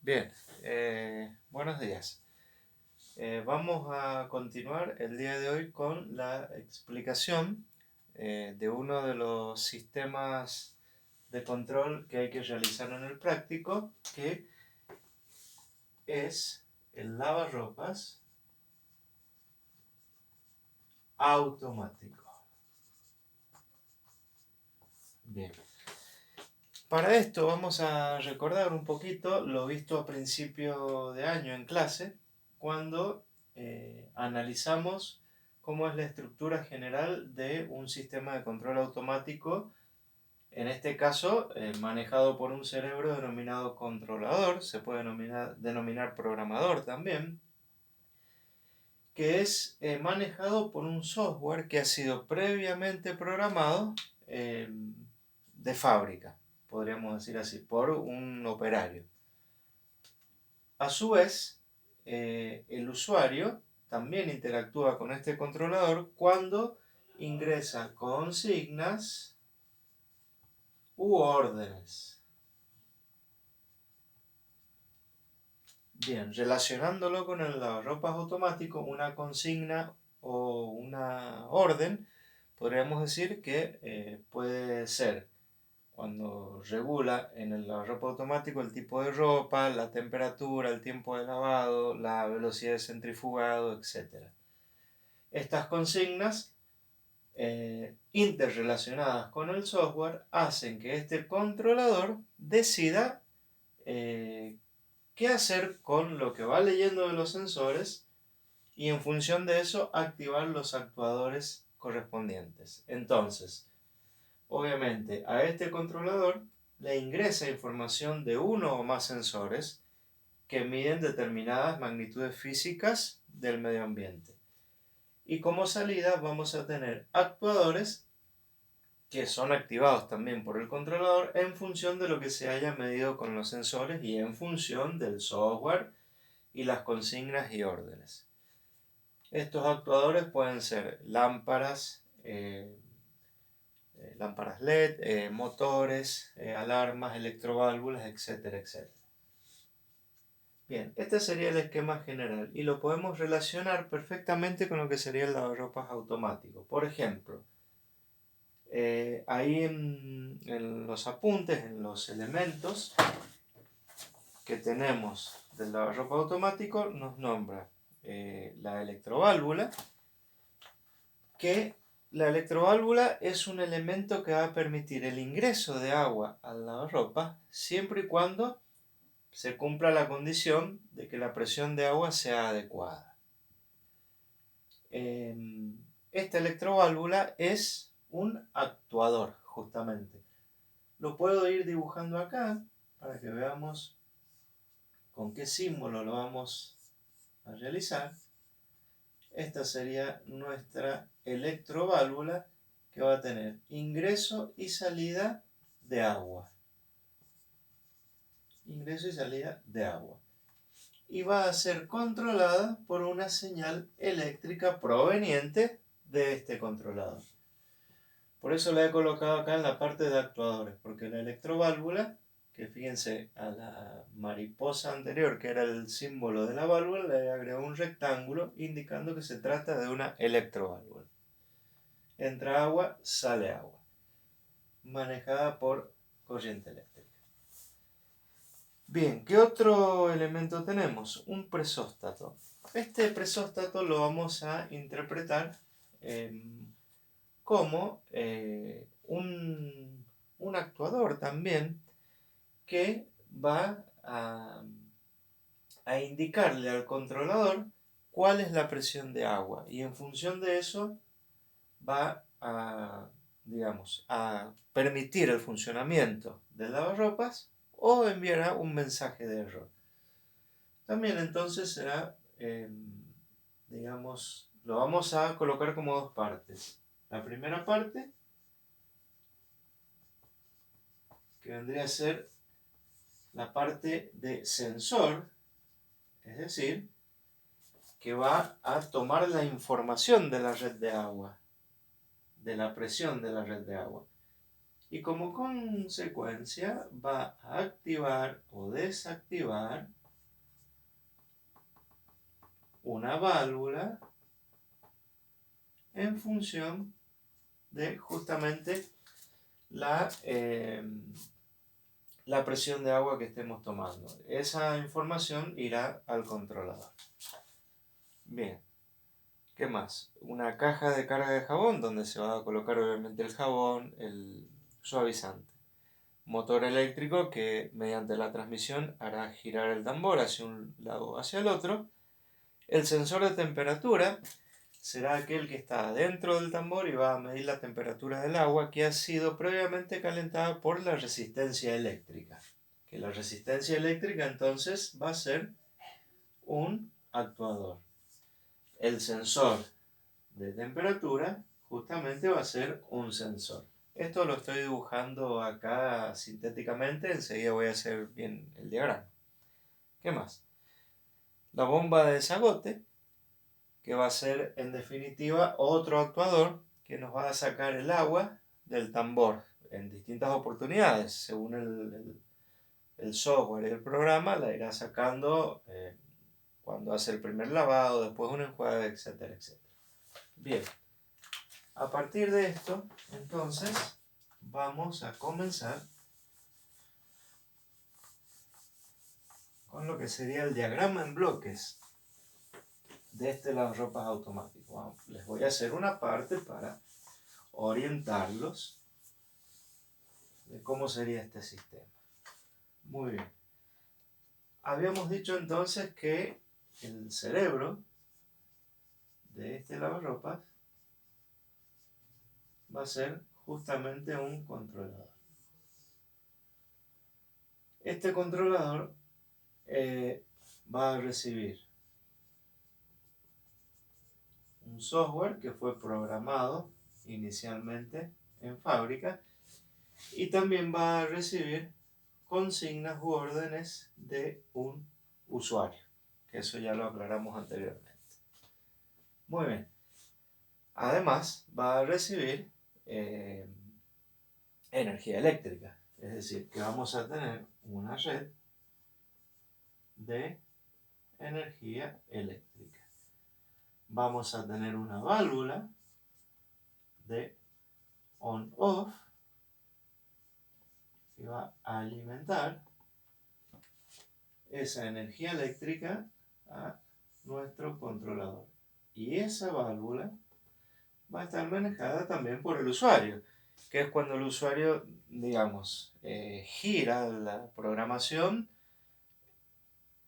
Bien, buenos días. Vamos a continuar el día de hoy con la explicación de uno de los sistemas de control que hay que realizar en el práctico, que es el lavarropas automático. Bien. Para esto vamos a recordar un poquito lo visto a principio de año en clase, cuando analizamos cómo es la estructura general de un sistema de control automático, en este caso manejado por un cerebro denominado controlador, se puede denominar programador también, que es manejado por un software que ha sido previamente programado de fábrica, podríamos decir así, por un operario. A su vez, el usuario también interactúa con este controlador cuando ingresa consignas u órdenes. Bien, relacionándolo con el lavarropas automático, una consigna o una orden, podríamos decir que puede ser cuando regula en el lavarropa automático el tipo de ropa, la temperatura, el tiempo de lavado, la velocidad de centrifugado, etc. Estas consignas interrelacionadas con el software hacen que este controlador decida qué hacer con lo que va leyendo de los sensores y en función de eso activar los actuadores correspondientes. Entonces, obviamente, a este controlador le ingresa información de uno o más sensores que miden determinadas magnitudes físicas del medio ambiente. Y como salida vamos a tener actuadores que son activados también por el controlador en función de lo que se haya medido con los sensores y en función del software y las consignas y órdenes. Estos actuadores pueden ser lámparas, lámparas LED, motores, alarmas, electroválvulas, etcétera, etcétera. Bien, este sería el esquema general y lo podemos relacionar perfectamente con lo que sería el lavarropas automático. Por ejemplo, ahí en los apuntes, en los elementos que tenemos del lavarropas automático, nos nombra la electroválvula, que la electroválvula es un elemento que va a permitir el ingreso de agua al lavarropas siempre y cuando se cumpla la condición de que la presión de agua sea adecuada. Esta electroválvula es un actuador, justamente. Lo puedo ir dibujando acá para que veamos con qué símbolo lo vamos a realizar. Esta sería nuestra electroválvula que va a tener ingreso y salida de agua. Ingreso y salida de agua. Y va a ser controlada por una señal eléctrica proveniente de este controlador. Por eso la he colocado acá en la parte de actuadores, porque la electroválvula, que fíjense a la mariposa anterior, que era el símbolo de la válvula, le agregó un rectángulo indicando que se trata de una electroválvula. Entra agua, sale agua, manejada por corriente eléctrica. Bien, ¿qué otro elemento tenemos? Un presóstato. Este presóstato lo vamos a interpretar como un actuador también que va a indicarle al controlador cuál es la presión de agua y en función de eso va a permitir el funcionamiento del lavarropas o enviará un mensaje de error. También entonces será, lo vamos a colocar como dos partes. La primera parte, que vendría a ser la parte de sensor, es decir, que va a tomar la información de la red de agua, de la presión de la red de agua. Y como consecuencia va a activar o desactivar una válvula en función de justamente la presión de agua que estemos tomando. Esa información irá al controlador. Bien, ¿qué más? Una caja de carga de jabón donde se va a colocar obviamente el jabón, el suavizante. Motor eléctrico que mediante la transmisión hará girar el tambor hacia un lado o hacia el otro. El sensor de temperatura será aquel que está dentro del tambor y va a medir la temperatura del agua que ha sido previamente calentada por la resistencia eléctrica. Que la resistencia eléctrica entonces va a ser un actuador. El sensor de temperatura justamente va a ser un sensor. Esto lo estoy dibujando acá sintéticamente, enseguida voy a hacer bien el diagrama. ¿Qué más? La bomba de desagote, que va a ser en definitiva otro actuador que nos va a sacar el agua del tambor en distintas oportunidades. Según el software y el programa, la irá sacando cuando hace el primer lavado, después un enjuague, etcétera, etcétera. Bien, a partir de esto, entonces, vamos a comenzar con lo que sería el diagrama en bloques de este lavarropas automático. Bueno, les voy a hacer una parte para orientarlos de cómo sería este sistema. Muy bien. Habíamos dicho entonces que el cerebro de este lavarropas va a ser justamente un controlador. Este controlador va a recibir un software que fue programado inicialmente en fábrica y también va a recibir consignas u órdenes de un usuario, que eso ya lo aclaramos anteriormente. Muy bien. Además va a recibir energía eléctrica, es decir, que vamos a tener una red de energía eléctrica. Vamos a tener una válvula de on-off que va a alimentar esa energía eléctrica a nuestro controlador. Y esa válvula va a estar manejada también por el usuario, que es cuando el usuario, digamos, gira la programación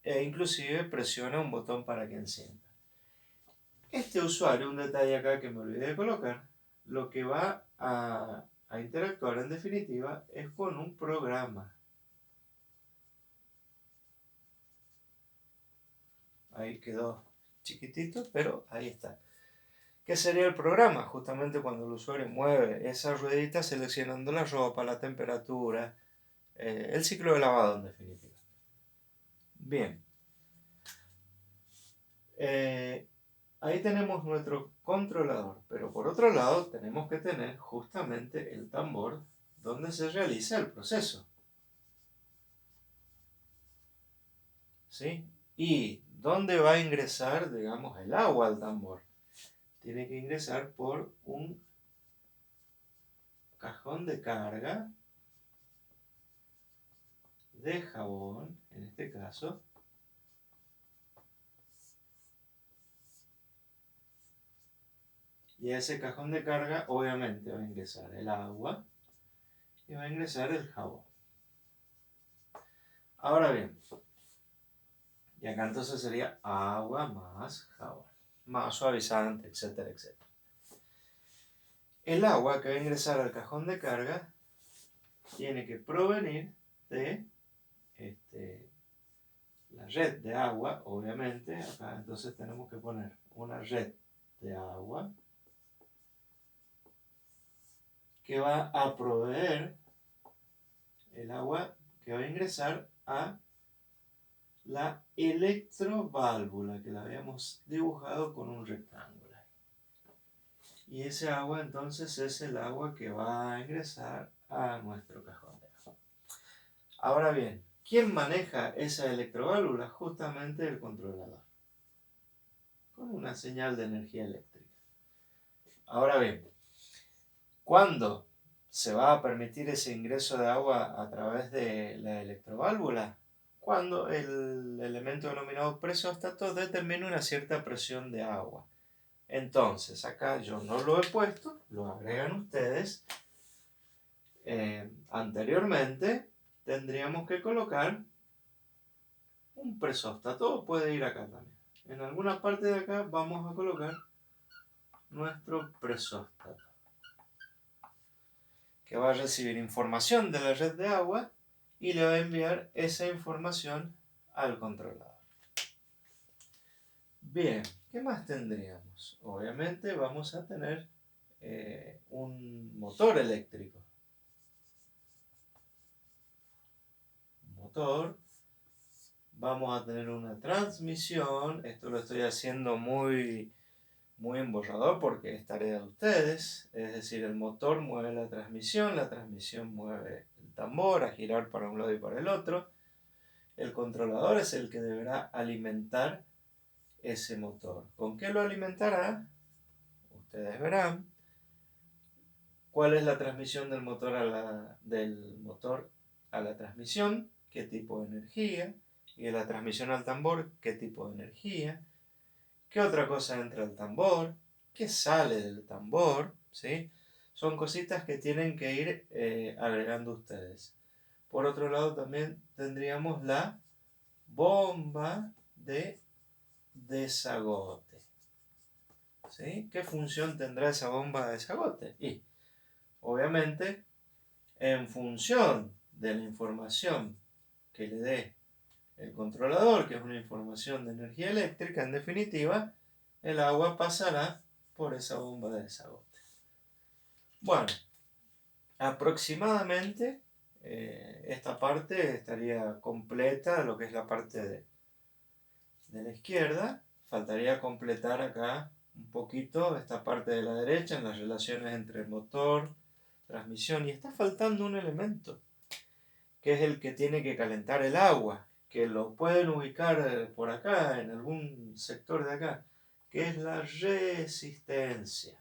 e inclusive presiona un botón para que encienda. Este usuario, un detalle acá que me olvidé de colocar, lo que va a interactuar en definitiva es con un programa. Ahí quedó chiquitito, pero ahí está. ¿Qué sería el programa? Justamente cuando el usuario mueve esa ruedita seleccionando la ropa, la temperatura, el ciclo de lavado en definitiva. Bien. Ahí tenemos nuestro controlador, pero por otro lado tenemos que tener justamente el tambor donde se realiza el proceso. ¿Sí? ¿Y dónde va a ingresar, digamos, el agua al tambor? Tiene que ingresar por un cajón de carga de jabón, en este caso. Y a ese cajón de carga obviamente va a ingresar el agua y va a ingresar el jabón. Ahora bien, y acá entonces sería agua más jabón, más suavizante, etcétera, etcétera. El agua que va a ingresar al cajón de carga tiene que provenir de la red de agua, obviamente. Acá entonces tenemos que poner una red de agua que va a proveer el agua que va a ingresar a la electroválvula que la habíamos dibujado con un rectángulo. Y ese agua entonces es el agua que va a ingresar a nuestro cajón de agua. Ahora bien, ¿quién maneja esa electroválvula? Justamente el controlador. con una señal de energía eléctrica. Ahora bien, ¿cuándo se va a permitir ese ingreso de agua a través de la electroválvula? Cuando el elemento denominado presóstato determine una cierta presión de agua. Entonces, acá yo no lo he puesto, lo agregan ustedes. Anteriormente tendríamos que colocar un presóstato, puede ir acá también. En alguna parte de acá vamos a colocar nuestro presóstato, que va a recibir información de la red de agua y le va a enviar esa información al controlador. Bien, ¿qué más tendríamos? Obviamente vamos a tener un motor eléctrico. Motor. Vamos a tener una transmisión. Esto lo estoy haciendo muy emborrador porque es tarea de ustedes. Es decir, el motor mueve la transmisión mueve el tambor a girar para un lado y para el otro. El controlador es el que deberá alimentar ese motor. ¿Con qué lo alimentará? Ustedes verán. ¿Cuál es la transmisión del motor a la transmisión? ¿Qué tipo de energía? Y de la transmisión al tambor, ¿qué tipo de energía? ¿Qué otra cosa entra al tambor? ¿Qué sale del tambor? ¿Sí? Son cositas que tienen que ir agregando ustedes. Por otro lado, también tendríamos la bomba de desagote. ¿Sí? ¿Qué función tendrá esa bomba de desagote? Y, obviamente, en función de la información que le dé el controlador, que es una información de energía eléctrica, en definitiva, el agua pasará por esa bomba de desagote. Bueno, aproximadamente esta parte estaría completa, lo que es la parte de la izquierda. Faltaría completar acá un poquito esta parte de la derecha en las relaciones entre motor, transmisión, y está faltando un elemento, que es el que tiene que calentar el agua, que lo pueden ubicar por acá, en algún sector de acá, que es la resistencia.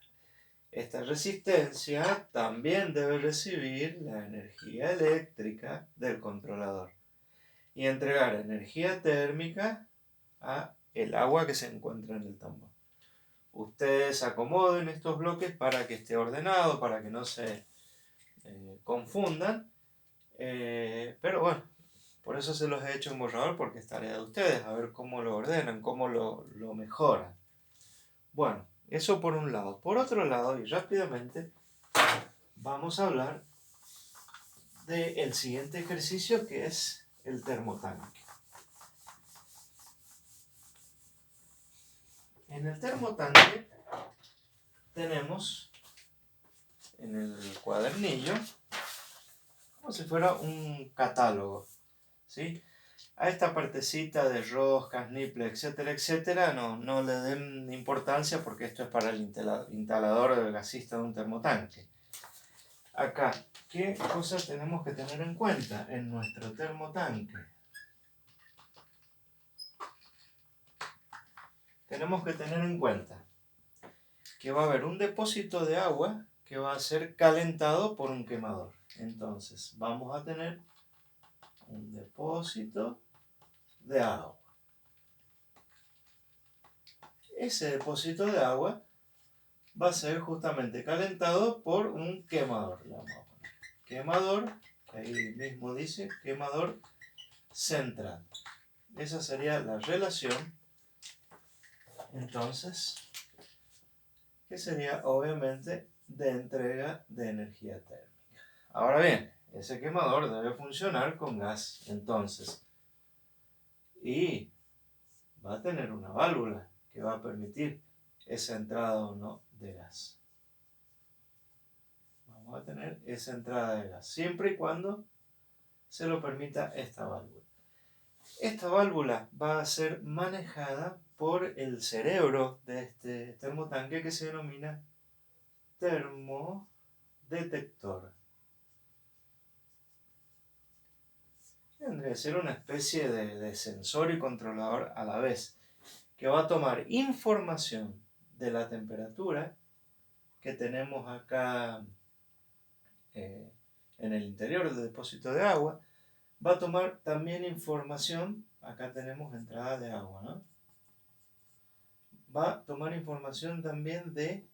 Esta resistencia también debe recibir la energía eléctrica del controlador y entregar energía térmica a el agua que se encuentra en el tambor. Ustedes acomoden estos bloques para que esté ordenado, para que no se confundan. Pero bueno, por eso se los he hecho en borrador, porque es tarea de ustedes, a ver cómo lo ordenan, cómo lo mejoran. Bueno, eso por un lado. Por otro lado, y rápidamente, vamos a hablar del siguiente ejercicio, que es el termotanque. En el termotanque tenemos en el cuadernillo como si fuera un catálogo, ¿sí? A esta partecita de roscas, niple, etcétera, etcétera, no le den importancia porque esto es para el instalador del gasista de un termotanque. Acá, ¿qué cosas tenemos que tener en cuenta en nuestro termotanque? Tenemos que tener en cuenta que va a haber un depósito de agua que va a ser calentado por un quemador. Entonces, vamos a tener un depósito de agua. Ese depósito de agua va a ser justamente calentado por un quemador. Quemador, ahí mismo dice, quemador central. Esa sería la relación, entonces, que sería obviamente de entrega de energía térmica. Ahora bien, ese quemador debe funcionar con gas, entonces, y va a tener una válvula que va a permitir esa entrada o no de gas. Vamos a tener esa entrada de gas, siempre y cuando se lo permita esta válvula. Esta válvula va a ser manejada por el cerebro de este termotanque, que se denomina termodetector. Tendría que ser una especie de sensor y controlador a la vez, que va a tomar información de la temperatura que tenemos acá en el interior del depósito de agua, va a tomar también información, acá tenemos entrada de agua, ¿no? Va a tomar información también de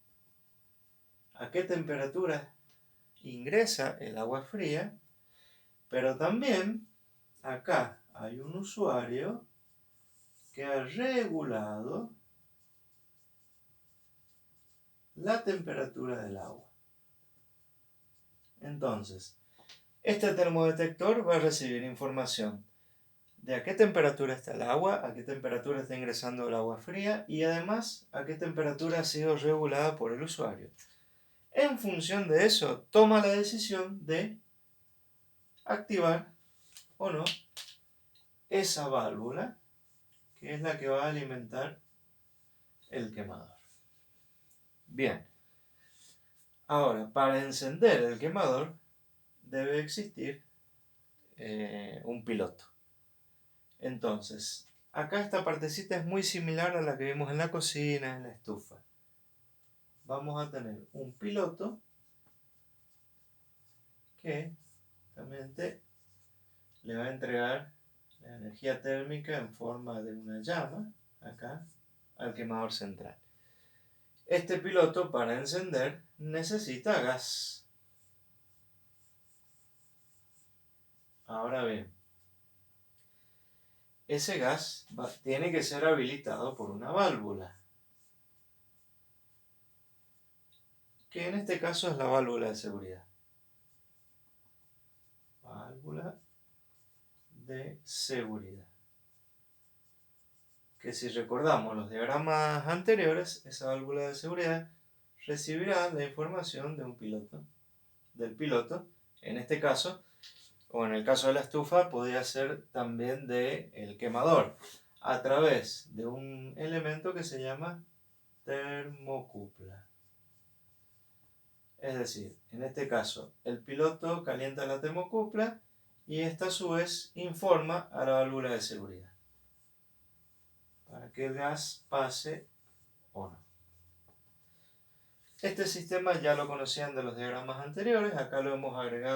a qué temperatura ingresa el agua fría, pero también acá hay un usuario que ha regulado la temperatura del agua. Entonces, este termodetector va a recibir información de a qué temperatura está el agua, a qué temperatura está ingresando el agua fría y además a qué temperatura ha sido regulada por el usuario. En función de eso, toma la decisión de activar o no esa válvula que es la que va a alimentar el quemador. Bien, ahora para encender el quemador debe existir un piloto. Entonces, acá esta partecita es muy similar a la que vimos en la cocina, en la estufa. Vamos a tener un piloto que también le va a entregar la energía térmica en forma de una llama, acá, al quemador central. Este piloto, para encender, necesita gas. Ahora bien, ese gas tiene que ser habilitado por una válvula, que en este caso es la válvula de seguridad. Válvula de seguridad. Que si recordamos los diagramas anteriores, esa válvula de seguridad recibirá la información de un piloto, del piloto, en este caso, o en el caso de la estufa, podría ser también del quemador, a través de un elemento que se llama termocupla. Es decir, en este caso, el piloto calienta la termocupla y esta a su vez informa a la válvula de seguridad para que el gas pase o no. Este sistema ya lo conocían de los diagramas anteriores, acá lo hemos agregado